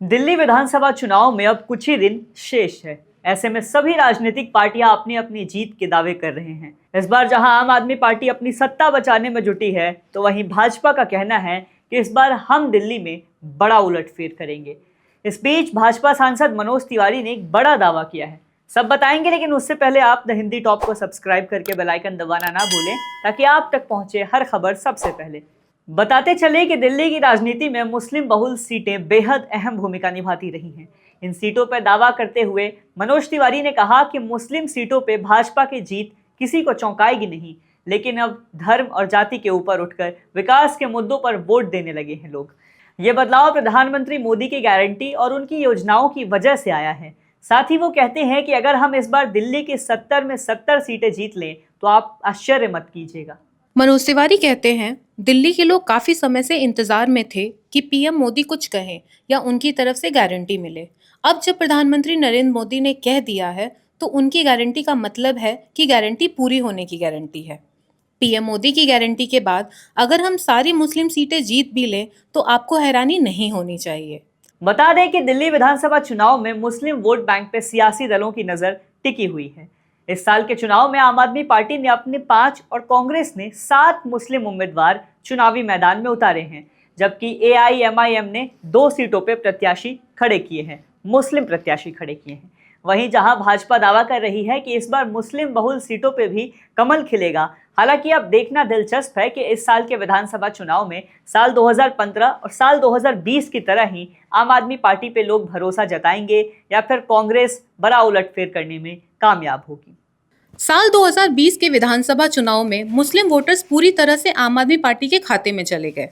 दिल्ली विधानसभा चुनाव में अब कुछ ही दिन शेष है। ऐसे में सभी राजनीतिक पार्टियां अपनी अपनी जीत के दावे कर रहे हैं। इस बार जहां आम आदमी पार्टी अपनी सत्ता बचाने में जुटी है, तो वहीं भाजपा का कहना है कि इस बार हम दिल्ली में बड़ा उलटफेर करेंगे। इस बीच भाजपा सांसद मनोज तिवारी ने एक बड़ा दावा किया है। सब बताएंगे, लेकिन उससे पहले आप द हिंदी टॉप को सब्सक्राइब करके बेल आइकन दबाना ना भूलें, ताकि आप तक पहुंचे हर खबर सबसे पहले। बताते चले कि दिल्ली की राजनीति में मुस्लिम बहुल सीटें बेहद अहम भूमिका निभाती रही हैं। इन सीटों पर दावा करते हुए मनोज तिवारी ने कहा कि मुस्लिम सीटों पर भाजपा की जीत किसी को चौंकाएगी नहीं, लेकिन अब धर्म और जाति के ऊपर उठकर विकास के मुद्दों पर वोट देने लगे हैं लोग। ये बदलाव प्रधानमंत्री मोदी की गारंटी और उनकी योजनाओं की वजह से आया है। साथ ही वो कहते हैं कि अगर हम इस बार दिल्ली की 70 में 70 सीटें जीत लें तो आप आश्चर्य मत कीजिएगा। मनोज तिवारी कहते हैं, दिल्ली के लोग काफी समय से इंतजार में थे कि पीएम मोदी कुछ कहें या उनकी तरफ से गारंटी मिले। अब जब प्रधानमंत्री नरेंद्र मोदी ने कह दिया है, तो उनकी गारंटी का मतलब है कि गारंटी पूरी होने की गारंटी है। पीएम मोदी की गारंटी के बाद अगर हम सारी मुस्लिम सीटें जीत भी लें, तो आपको हैरानी नहीं होनी चाहिए। बता दें कि दिल्ली विधानसभा चुनाव में मुस्लिम वोट बैंक पे सियासी दलों की नजर टिकी हुई है। इस साल के चुनाव में आम आदमी पार्टी ने अपने 5 और कांग्रेस ने 7 मुस्लिम उम्मीदवार चुनावी मैदान में उतारे हैं, जबकि एआईएमआईएम ने 2 सीटों पर प्रत्याशी खड़े किए हैं, मुस्लिम प्रत्याशी खड़े किए हैं। वहीं जहां भाजपा दावा कर रही है कि इस बार मुस्लिम बहुल सीटों पर भी कमल खिलेगा। हालांकि अब देखना दिलचस्प है कि इस साल के विधानसभा चुनाव में साल 2015 और साल 2020 की तरह ही आम आदमी पार्टी पे लोग भरोसा जताएंगे या फिर कांग्रेस बड़ा उलटफेर करने में कामयाब होगी। साल 2020 के विधानसभा चुनाव में मुस्लिम वोटर्स पूरी तरह से आम आदमी पार्टी के खाते में चले गए।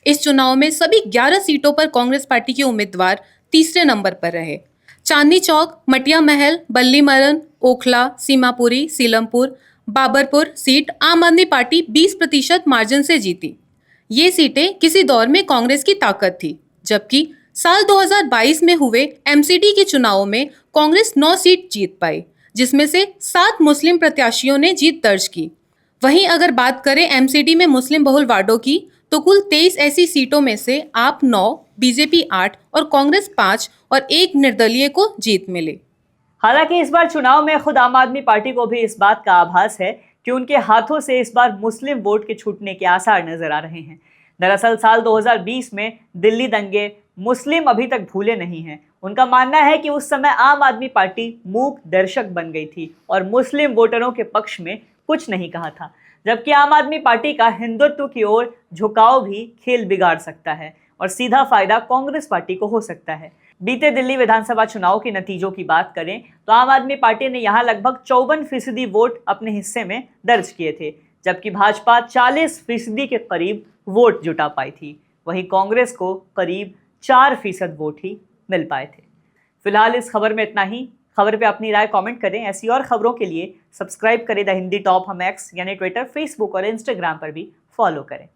इस चुनाव में सभी 11 सीटों पर कांग्रेस पार्टी के उम्मीदवार तीसरे नंबर पर रहे। चांदनी चौक, मटिया महल, बल्ली मरन, ओखला, सीमापुरी, सीलमपुर, बाबरपुर सीट आम आदमी पार्टी 20% मार्जिन से जीती। ये सीटें किसी दौर में कांग्रेस की ताकत थी, जबकि साल 2022 में हुए एमसीडी के चुनाव में कांग्रेस 9 सीट जीत पाई, जिसमें से 7 मुस्लिम प्रत्याशियों ने जीत दर्ज की। वहीं अगर बात करें एमसीडी में मुस्लिम बहुल वार्डों की, तो कुल 23 ऐसी सीटों में से आप 9, बीजेपी 8 और कांग्रेस 5 और 1 निर्दलीय को जीत मिली। हालांकि इस बार चुनाव में खुद आम आदमी पार्टी को भी इस बात का आभास है कि उनके हाथों से इस बार मुस्लिम वोट के छूटने के आसार नजर आ रहे हैं। दरअसल साल 2020 में दिल्ली दंगे मुस्लिम अभी तक भूले नहीं हैं। उनका मानना है कि उस समय आम आदमी पार्टी मूक दर्शक बन गई थी और मुस्लिम वोटरों के पक्ष में कुछ नहीं कहा था, जबकि आम आदमी पार्टी का हिंदुत्व की ओर झुकाव भी खेल बिगाड़ सकता है और सीधा फायदा कांग्रेस पार्टी को हो सकता है। बीते दिल्ली विधानसभा चुनाव के नतीजों की बात करें तो आम आदमी पार्टी ने यहां लगभग 54% वोट अपने हिस्से में दर्ज किए थे, जबकि भाजपा 40% के करीब वोट जुटा पाई थी। वहीं कांग्रेस को करीब 4% वोट ही मिल पाए थे। फिलहाल इस खबर में इतना ही। खबर पे अपनी राय कमेंट करें। ऐसी और खबरों के लिए सब्सक्राइब करें द हिंदी टॉप। हम एक्स यानी ट्विटर, फेसबुक और इंस्टाग्राम पर भी फॉलो करें।